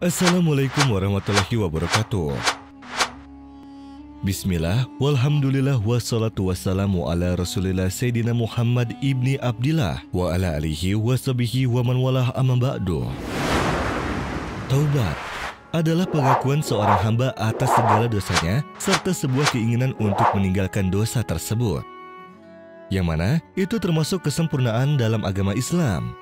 Assalamualaikum warahmatullahi wabarakatuh. Bismillah, walhamdulillah, wassalatu wassalamu ala rasulillah Sayyidina Muhammad ibni Abdillah wa ala alihi wa sahbihi wa man walah amma ba'du. Taubat adalah pengakuan seorang hamba atas segala dosanya serta sebuah keinginan untuk meninggalkan dosa tersebut. Yang mana itu termasuk kesempurnaan dalam agama Islam.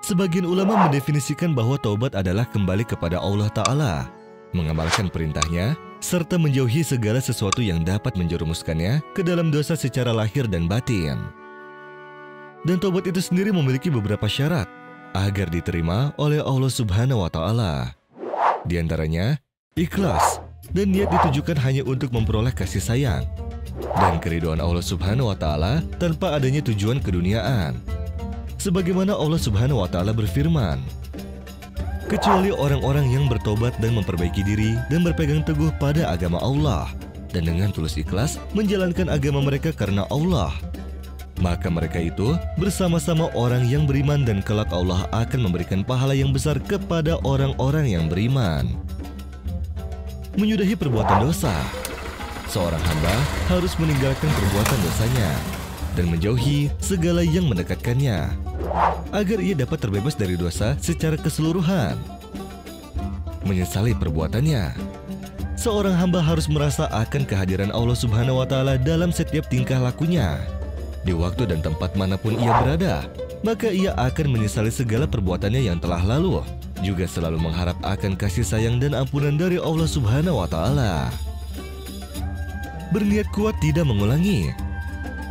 Sebagian ulama mendefinisikan bahwa taubat adalah kembali kepada Allah Ta'ala, mengamalkan perintahnya, serta menjauhi segala sesuatu yang dapat menjerumuskannya ke dalam dosa secara lahir dan batin. Dan taubat itu sendiri memiliki beberapa syarat agar diterima oleh Allah Subhanahu wa Ta'ala. Di antaranya, ikhlas dan niat ditujukan hanya untuk memperoleh kasih sayang dan keridhaan Allah Subhanahu wa Ta'ala tanpa adanya tujuan keduniaan. Sebagaimana Allah Subhanahu wa Ta'ala berfirman, kecuali orang-orang yang bertobat dan memperbaiki diri dan berpegang teguh pada agama Allah dan dengan tulus ikhlas menjalankan agama mereka karena Allah, maka mereka itu bersama-sama orang yang beriman dan kelak Allah akan memberikan pahala yang besar kepada orang-orang yang beriman. Menyudahi perbuatan dosa, seorang hamba harus meninggalkan perbuatan dosanya dan menjauhi segala yang mendekatkannya, agar ia dapat terbebas dari dosa secara keseluruhan. Menyesali perbuatannya, seorang hamba harus merasa akan kehadiran Allah Subhanahu wa Ta'ala dalam setiap tingkah lakunya. Di waktu dan tempat manapun ia berada, maka ia akan menyesali segala perbuatannya yang telah lalu, juga selalu mengharap akan kasih sayang dan ampunan dari Allah Subhanahu wa Ta'ala. Berniat kuat tidak mengulangi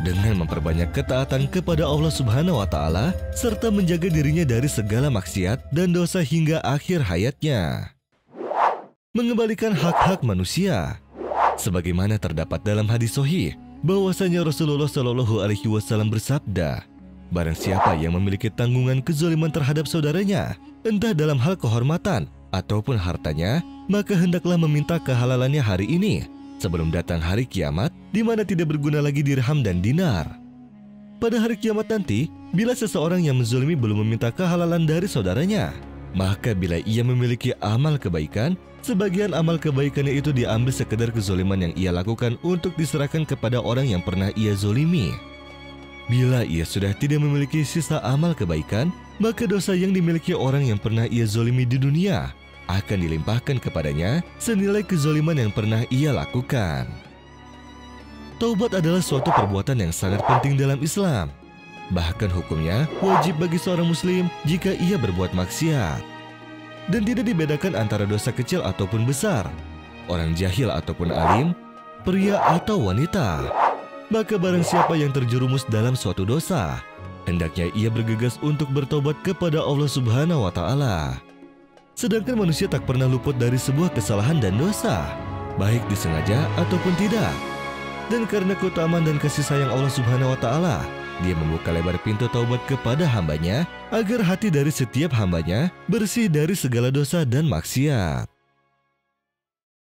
dengan memperbanyak ketaatan kepada Allah Subhanahu wa Ta'ala serta menjaga dirinya dari segala maksiat dan dosa hingga akhir hayatnya. Mengembalikan hak-hak manusia, sebagaimana terdapat dalam hadis sahih bahwasanya Rasulullah Shallallahu Alaihi Wasallam bersabda, barang siapa yang memiliki tanggungan kezaliman terhadap saudaranya, entah dalam hal kehormatan ataupun hartanya, maka hendaklah meminta kehalalannya hari ini, sebelum datang hari kiamat, di mana tidak berguna lagi dirham dan dinar. Pada hari kiamat nanti, bila seseorang yang menzalimi belum meminta kehalalan dari saudaranya, maka bila ia memiliki amal kebaikan, sebagian amal kebaikannya itu diambil sekedar kezaliman yang ia lakukan untuk diserahkan kepada orang yang pernah ia zalimi. Bila ia sudah tidak memiliki sisa amal kebaikan, maka dosa yang dimiliki orang yang pernah ia zalimi di dunia akan dilimpahkan kepadanya senilai kezaliman yang pernah ia lakukan. Taubat adalah suatu perbuatan yang sangat penting dalam Islam. Bahkan hukumnya wajib bagi seorang muslim jika ia berbuat maksiat. Dan tidak dibedakan antara dosa kecil ataupun besar, orang jahil ataupun alim, pria atau wanita. Maka barang siapa yang terjerumus dalam suatu dosa, hendaknya ia bergegas untuk bertobat kepada Allah Subhanahu wa Ta'ala. Sedangkan manusia tak pernah luput dari sebuah kesalahan dan dosa, baik disengaja ataupun tidak. Dan karena keutamaan dan kasih sayang Allah Subhanahu wa Ta'ala, Dia membuka lebar pintu taubat kepada hambanya, agar hati dari setiap hambanya bersih dari segala dosa dan maksiat.